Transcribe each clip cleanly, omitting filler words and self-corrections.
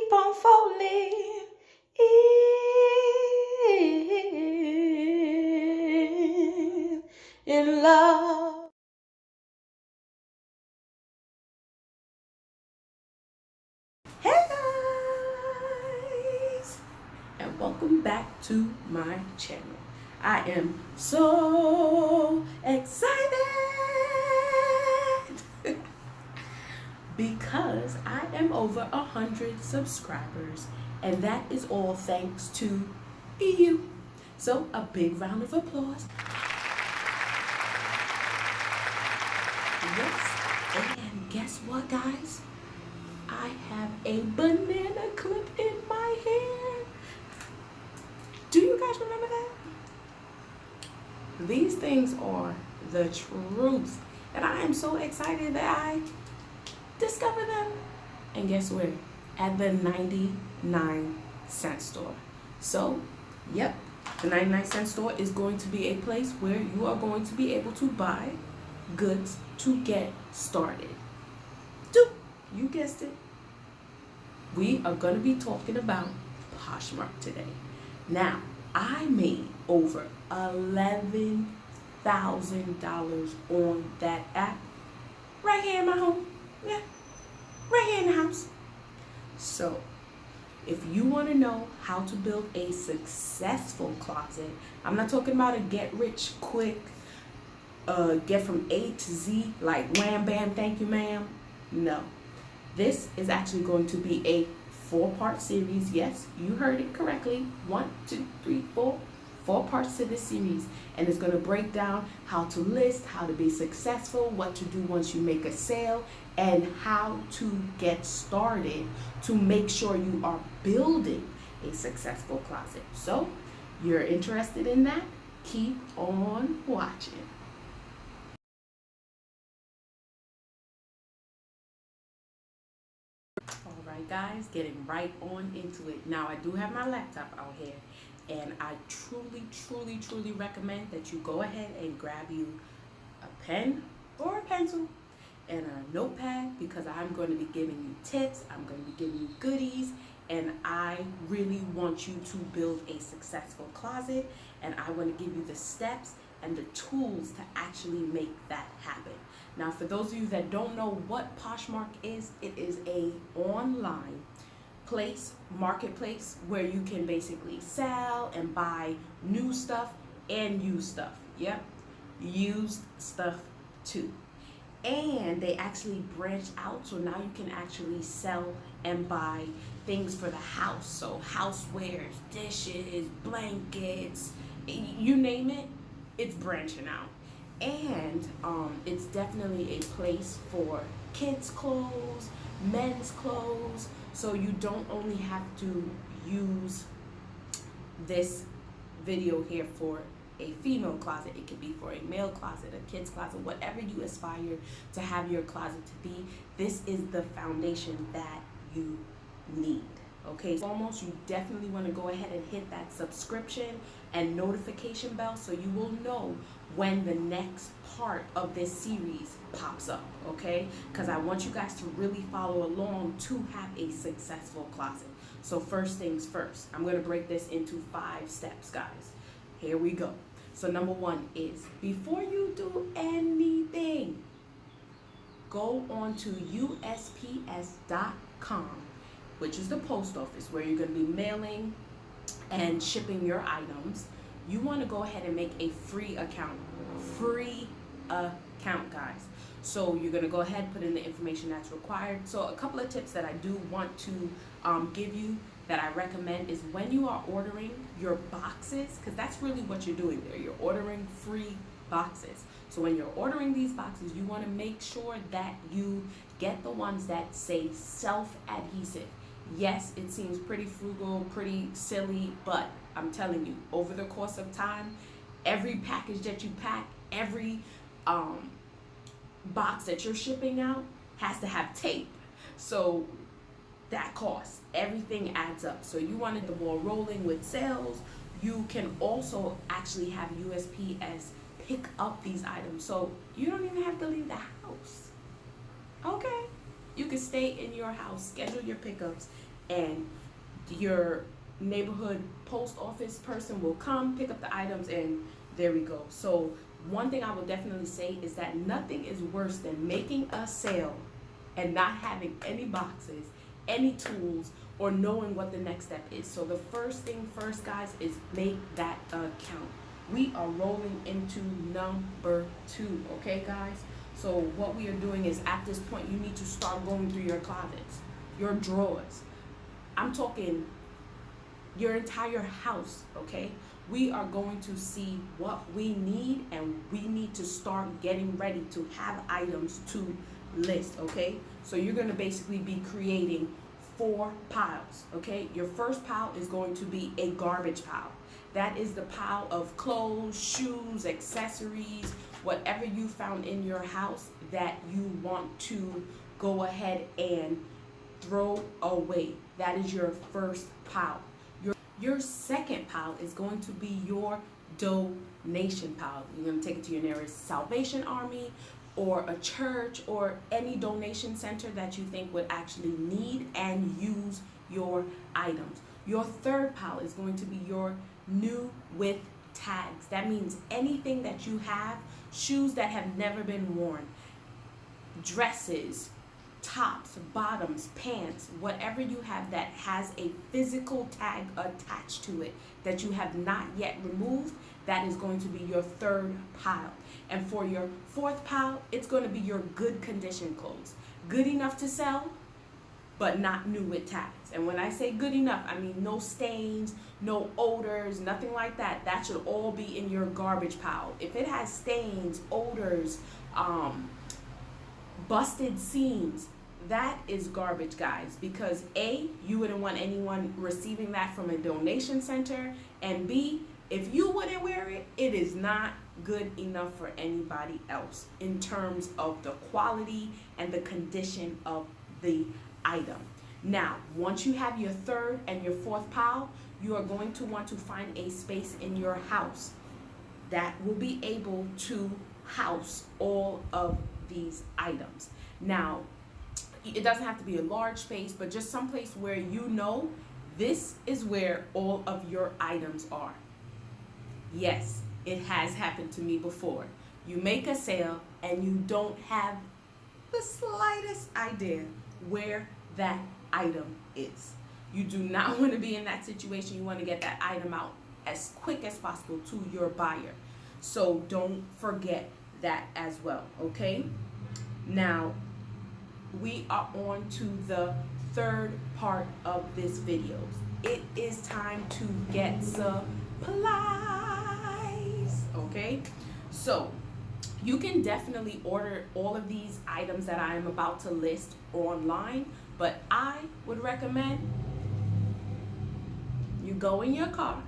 keep on falling in love. Hey guys, and welcome back to my channel. I am so excited because I am over 100 subscribers, and that is all thanks to you. So a big round of applause. Yes, and guess what, guys? I have a banana clip in my hair. Do you guys remember that? These things are the truth, and I am so excited that I discovered them. And guess where? At the 99-cent store. So, yep, the 99-cent store is going to be a place where you are going to be able to buy goods to get started. You guessed it. We are going to be talking about Poshmark today. Now, I made over $11,000 on that app right here in my home. Yeah, right here in the house. So, if you want to know how to build a successful closet, I'm not talking about a get rich quick, get from A to Z, like wham bam, thank you ma'am. No. This is actually going to be a 4-part series. Yes, you heard it correctly. 1, 2, 3, 4. 4 parts to this series. And it's going to break down how to list, how to be successful, what to do once you make a sale, and how to get started to make sure you are building a successful closet. So, you're interested in that? Keep on watching. Alright guys, getting right on into it. Now I do have my laptop out here, and I truly recommend that you go ahead and grab you a pen or a pencil and a notepad, because I'm going to be giving you tips, I'm going to be giving you goodies, and I really want you to build a successful closet, and I want to give you the steps and the tools to actually make that happen. Now, for those of you that don't know what Poshmark is, it is a online marketplace where you can basically sell and buy new stuff and used stuff. Yep, used stuff too. And they actually branch out, so now you can actually sell and buy things for the house. So housewares, dishes, blankets, you name it, it's branching out. And it's definitely a place for kids' clothes, men's clothes, so you don't only have to use this video here for a female closet. It could be for a male closet, a kid's closet, whatever you aspire to have your closet to be. This is the foundation that you need. Okay, so almost you definitely want to go ahead and hit that subscription and notification bell so you will know when the next part of this series pops up, okay? Because I want you guys to really follow along to have a successful closet. So first things first, I'm going to break this into 5 steps, guys. Here we go. So number 1 is, before you do anything, go on to USPS.com, which is the post office where you're going to be mailing and shipping your items. You want to go ahead and make a free account. Free account, guys. So you're going to go ahead, put in the information that's required. So a couple of tips that I do want to give you that I recommend is, when you are ordering your boxes, because that's really what you're doing there. You're ordering free boxes. So when you're ordering these boxes, you want to make sure that you get the ones that say self-adhesive. Yes, it seems pretty frugal, pretty silly, but I'm telling you, over the course of time, every package that you pack, every box that you're shipping out has to have tape. So that costs. Everything adds up. So you wanted the ball rolling with sales. You can also actually have USPS pick up these items. So you don't even have to leave the house. Okay? You can stay in your house, schedule your pickups, and your neighborhood post office person will come, pick up the items, and there we go. So one thing I will definitely say is that nothing is worse than making a sale and not having any boxes, any tools, or knowing what the next step is. So the first thing first, guys, is make that account. We are rolling into number 2, okay, guys? So what we are doing is, at this point, you need to start going through your closets, your drawers. I'm talking your entire house, okay? We are going to see what we need, and we need to start getting ready to have items to list, okay? So you're gonna basically be creating 4 piles, okay? Your first pile is going to be a garbage pile. That is the pile of clothes, shoes, accessories, whatever you found in your house that you want to go ahead and throw away. That is your first pile. Your second pile is going to be your donation pile. You're going to take it to your nearest Salvation Army or a church or any donation center that you think would actually need and use your items. Your third pile is going to be your new with tags. That means anything that you have, shoes that have never been worn, dresses, tops, bottoms, pants, whatever you have that has a physical tag attached to it that you have not yet removed, that is going to be your third pile. And for your fourth pile, it's going to be your good condition clothes. Good enough to sell, but not new with tags. And when I say good enough, I mean no stains, no odors, nothing like that. That should all be in your garbage pile. If it has stains, odors, busted seams, that is garbage, guys, because A, you wouldn't want anyone receiving that from a donation center, and B, if you wouldn't wear it, it is not good enough for anybody else in terms of the quality and the condition of the item. Now, once you have your third and your fourth pile, you are going to want to find a space in your house that will be able to house all of these items. Now, it doesn't have to be a large space, but just some place where you know this is where all of your items are. Yes, it has happened to me before. You make a sale and you don't have the slightest idea where that item is. You do not want to be in that situation. You want to get that item out as quick as possible to your buyer. So don't forget that as well, okay? Now, we are on to the third part of this video. It is time to get supplies, okay? So you can definitely order all of these items that I am about to list online, but I would recommend you go in your car,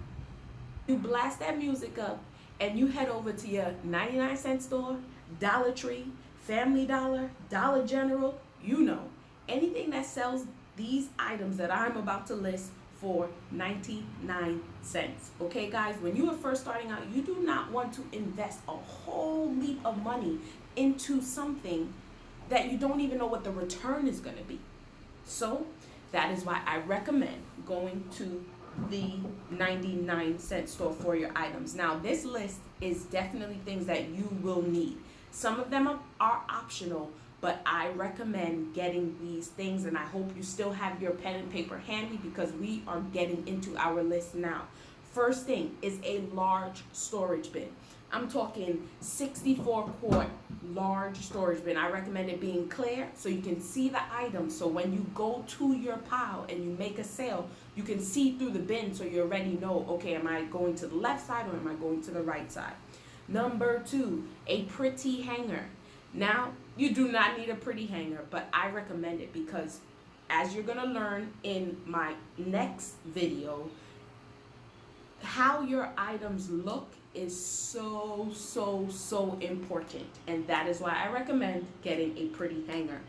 you blast that music up, and you head over to your 99-cent store, Dollar Tree, Family Dollar, Dollar General, you know, anything that sells these items that I'm about to list for 99 cents. Okay, guys, when you are first starting out, you do not want to invest a whole leap of money into something that you don't even know what the return is going to be. So that is why I recommend going to the 99-cent store for your items. Now, this list is definitely things that you will need. Some of them are optional, but I recommend getting these things, and I hope you still have your pen and paper handy because we are getting into our list now. First thing is a large storage bin. I'm talking 64-quart large storage bin. I recommend it being clear so you can see the items. So when you go to your pile and you make a sale, you can see through the bin so you already know, okay, am I going to the left side or am I going to the right side? Number 2, a pretty hanger. Now, you do not need a pretty hanger, but I recommend it because as you're going to learn in my next video, how your items look is so important, and that is why I recommend getting a pretty hanger.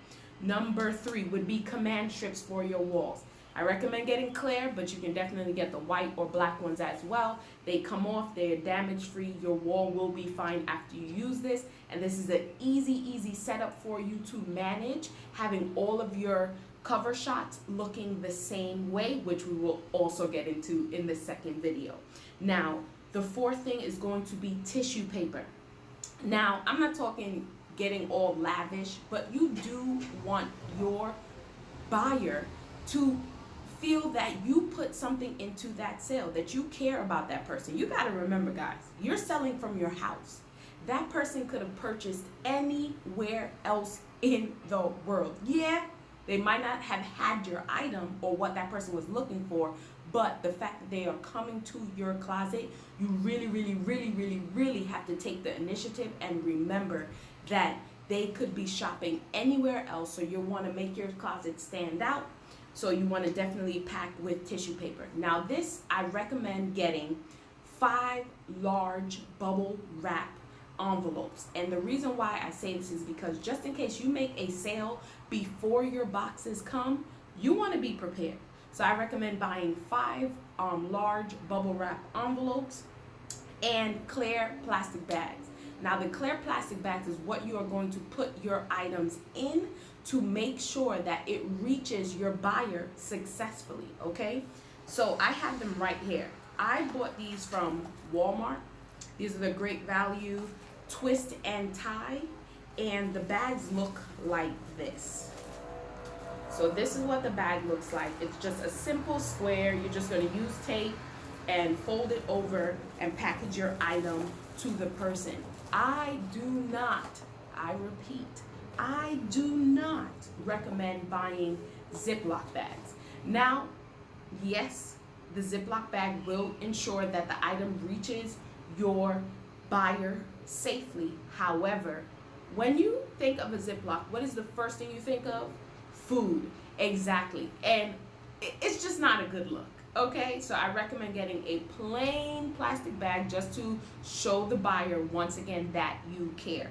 Number 3 would be command strips for your walls. I recommend getting clear, but you can definitely get the white or black ones as well. They come off, they're damage free. Your wall will be fine after you use this, and this is an easy setup for you to manage having all of your cover shots looking the same way, which we will also get into in the second video. Now, the fourth thing is going to be tissue paper. Now, I'm not talking getting all lavish, but you do want your buyer to feel that you put something into that sale, that you care about that person. You got to remember, guys, you're selling from your house. That person could have purchased anywhere else in the world. Yeah, they might not have had your item or what that person was looking for, but the fact that they are coming to your closet, you really have to take the initiative and remember that they could be shopping anywhere else. So you want to make your closet stand out. So you want to definitely pack with tissue paper. Now this, I recommend getting 5 large bubble wrap envelopes. And the reason why I say this is because just in case you make a sale before your boxes come, you want to be prepared. So I recommend buying 5 large bubble wrap envelopes and clear plastic bags. Now the clear plastic bags is what you are going to put your items in to make sure that it reaches your buyer successfully, okay? So I have them right here. I bought these from Walmart. These are the Great Value twist and tie, and the bags look like this. So this is what the bag looks like. It's just a simple square. You're just going to use tape and fold it over and package your item to the person. I repeat, I do not recommend buying Ziploc bags. Now, yes, the Ziploc bag will ensure that the item reaches your buyer safely. However, when you think of a Ziploc, what is the first thing you think of? Food. Exactly. And it's just not a good look. Okay, so I recommend getting a plain plastic bag just to show the buyer once again that you care.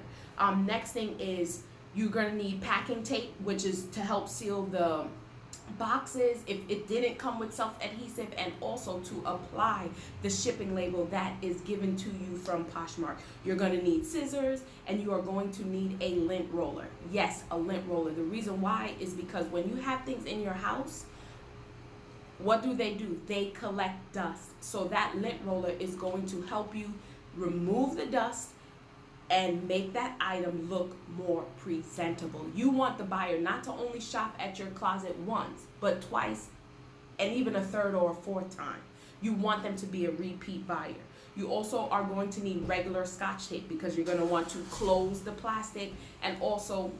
Next thing is you're gonna need packing tape, which is to help seal the boxes if it didn't come with self-adhesive, and also to apply the shipping label that is given to you from Poshmark. You're going to need scissors, and you are going to need a lint roller. Yes, a lint roller. The reason why is because when you have things in your house, what do? They collect dust. So that lint roller is going to help you remove the dust and make that item look more presentable. You want the buyer not to only shop at your closet once, but twice, and even a third or a fourth time. You want them to be a repeat buyer. You also are going to need regular Scotch tape because you're going to want to close the plastic, and also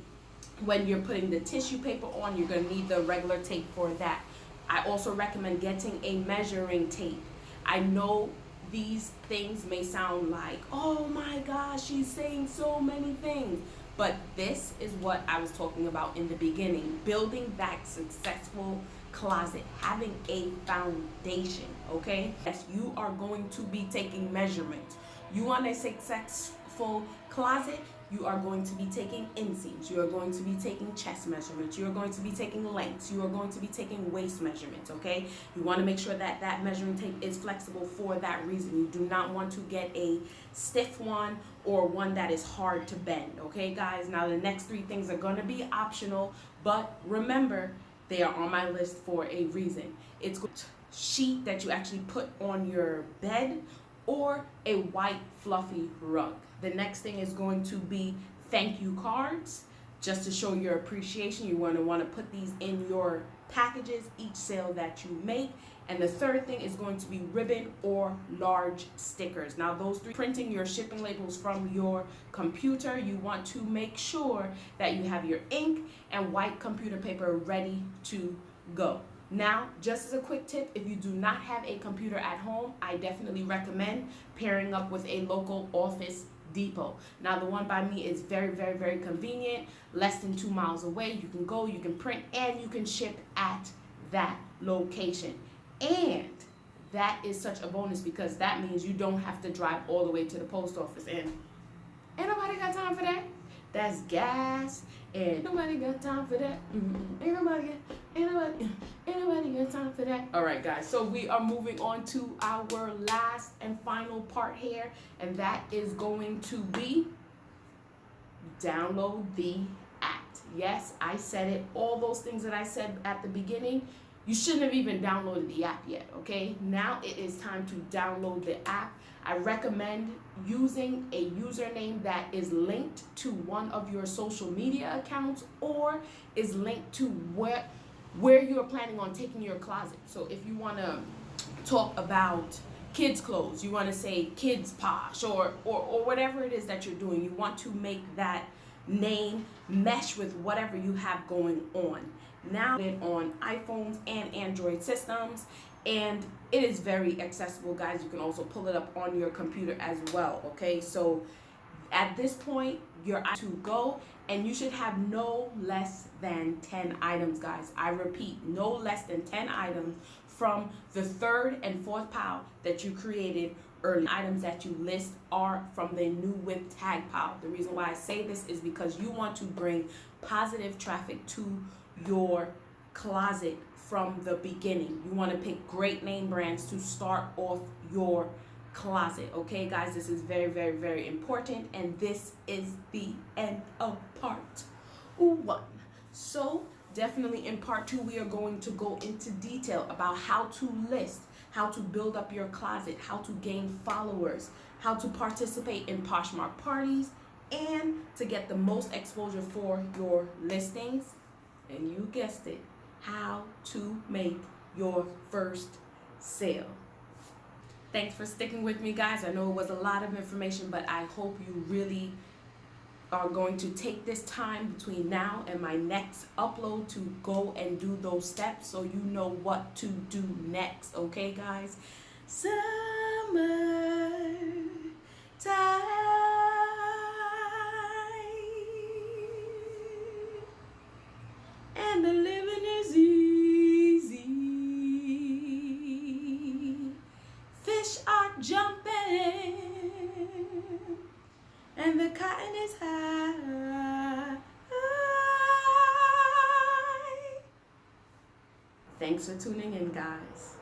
when you're putting the tissue paper on, you're going to need the regular tape for that. I also recommend getting a measuring tape. I know these things may sound like, oh my gosh, she's saying so many things. But this is what I was talking about in the beginning. Building that successful closet, having a foundation, okay? Yes, you are going to be taking measurements. You want a successful closet, you are going to be taking inseams, you are going to be taking chest measurements, you are going to be taking lengths, you are going to be taking waist measurements, okay? You want to make sure that that measuring tape is flexible for that reason. You do not want to get a stiff one or one that is hard to bend, okay, guys? Now, the next 3 things are going to be optional, but remember, they are on my list for a reason. It's a sheet that you actually put on your bed, or a white fluffy rug. The next thing is going to be thank you cards, just to show your appreciation. You want to put these in your packages each sale that you make. And the third thing is going to be ribbon or large stickers. Now those 3, printing your shipping labels from your computer, you want to make sure that you have your ink and white computer paper ready to go. Now, just as a quick tip, if you do not have a computer at home, I definitely recommend pairing up with a local Office Depot. Now, the one by me is very convenient, less than 2 miles away. You can go, you can print, and you can ship at that location. And that is such a bonus because that means you don't have to drive all the way to the post office. And ain't nobody got time for that. That's gas, and nobody got time for that. Ain't nobody got time for that. All right, guys, so we are moving on to our last and final part here, and that is going to be download the app. Yes, I said it. All those things that I said at the beginning, you shouldn't have even downloaded the app yet, okay? Now it is time to download the app. I recommend using a username that is linked to one of your social media accounts or is linked to where you're planning on taking your closet. So if you want to talk about kids clothes, you want to say kids posh, or whatever it is that you're doing, you want to make that name mesh with whatever you have going on. Now it on iPhones and Android systems, and it is very accessible, guys. You can also pull it up on your computer as well, okay? So at this point, you're to go, and you should have no less than 10 items, guys. I repeat, no less than 10 items from the third and fourth pile that you created early. Items that you list are from the new with tag pile. The reason why I say this is because you want to bring positive traffic to your closet from the beginning. You want to pick great name brands to start off your closet, okay, guys? This is very, very, very important, and this is the end of part 1. So definitely in part 2, we are going to go into detail about how to list, how to build up your closet, how to gain followers, how to participate in Poshmark parties, and to get the most exposure for your listings. And you guessed it, how to make your first sale. Thanks for sticking with me, guys. I know it was a lot of information, but I hope you really are going to take this time between now and my next upload to go and do those steps so you know what to do next, okay, guys? Summer time, and the living is easy. Fish are jumping, and the cotton is high. Thanks for tuning in, guys.